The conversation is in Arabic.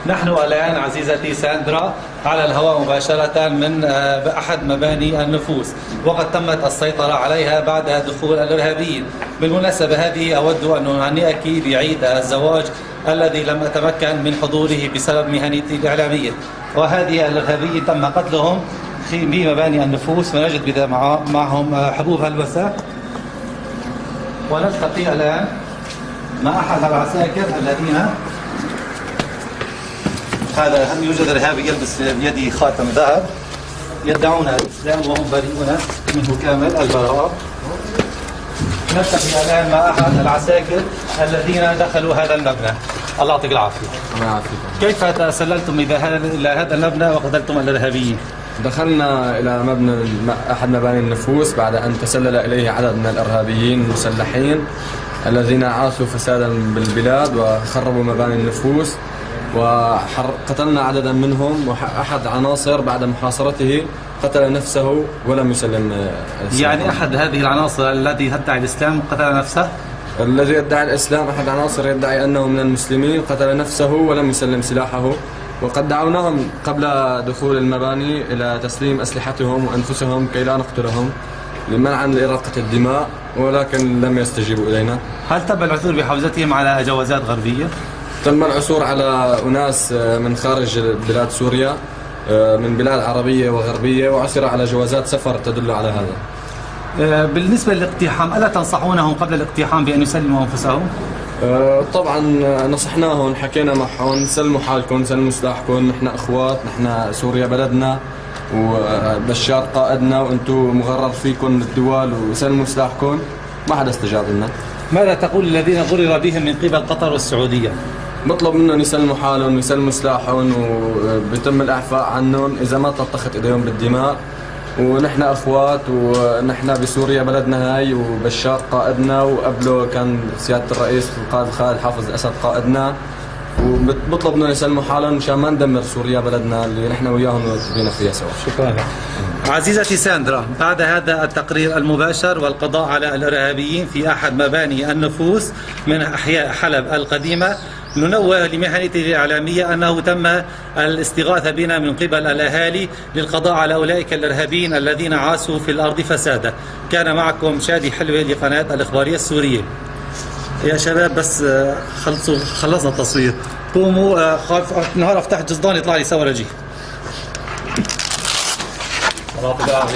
نحن الآن عزيزتي ساندرا على الهواء مباشرة من أحد مباني النفوس، وقد تمت السيطرة عليها بعد دخول الإرهابيين. بالمناسبة هذه أود أن أهنئك بعيد الزواج الذي لم أتمكن من حضوره بسبب مهنتي الإعلامية. وهذه الإرهابيين تم قتلهم في مباني النفوس، ونجد معهم حبوب هلوسة. ونلتقي الآن مع أحد العساكر الذين هذا يوجد إرهابي يلبس بيده خاتم ذهب يدعون الإسلام وهم بريئون منه كامل البراءة. نلتقي الآن مع أحد العساكر الذين دخلوا هذا المبنى. الله يعطيك العافية. الله يعافيك. كيف تسللتم إلى هذا المبنى وقتلتم الإرهابيين؟ دخلنا إلى مبنى أحد مباني النفوس بعد أن تسلل إليه عدد من الإرهابيين المسلحين الذين عاصوا فسادا بالبلاد وخربوا مباني النفوس، وقتلنا عددا منهم. وأحد عناصر بعد محاصرته قتل نفسه ولم يسلم الإسلام. يعني أحد هذه العناصر التي تدعي الإسلام قتل نفسه؟ الذي يدعي الإسلام أحد عناصر يدعي أنه من المسلمين قتل نفسه ولم يسلم سلاحه. وقد دعوناهم قبل دخول المباني إلى تسليم أسلحتهم وأنفسهم كي لا نقتلهم لمنع إراقة الدماء، ولكن لم يستجيبوا إلينا. هل تم العثور بحوزتهم على جوازات غربية؟ تم العثور على أناس من خارج بلاد سوريا، من بلاد عربية وغربية، وعثر على جوازات سفر تدل على هذا. بالنسبة للاقتحام، ألا تنصحونهم قبل الاقتحام بأن يسلموا أنفسهم؟ طبعا نصحناهم، حكينا معهم سلموا حالكم، سلموا سلاحكم، نحن أخوات، نحن سوريا بلدنا وبشار قائدنا وأنتم مغرر فيكم الدول وسلموا سلاحكم. ما حدا استجاب لنا. ماذا تقول للذين غرر بهم من قبل قطر والسعودية؟ بطلب منهم يسلموا حالهم ويسلموا سلاحهم وبيتم الإعفاء عنهم إذا ما تلطخت إيديهم بالدماء. ونحن أخوات ونحن بسوريا بلدنا هاي، وبشار قائدنا وقبله كان سيادة الرئيس القائد خالد حافظ الأسد قائدنا، وبطلب منهم يسلموا حالهم مشان ما ندمر سوريا بلدنا اللي نحن وياهم بينا فيها سوا. شكرا. عزيزتي ساندرا، بعد هذا التقرير المباشر والقضاء على الإرهابيين في أحد مباني النفوس من أحياء حلب القديمة، ننوه لمهنتي الإعلامية أنه تم الاستغاثة بنا من قبل الأهالي للقضاء على أولئك الإرهابيين الذين عاشوا في الأرض فسادا. كان معكم شادي حلوة لقناة الإخبارية السورية. يا شباب بس خلصنا التصوير، قوموا. نهار افتح جزدان يطلع لي سوا رجي. الله أكبر.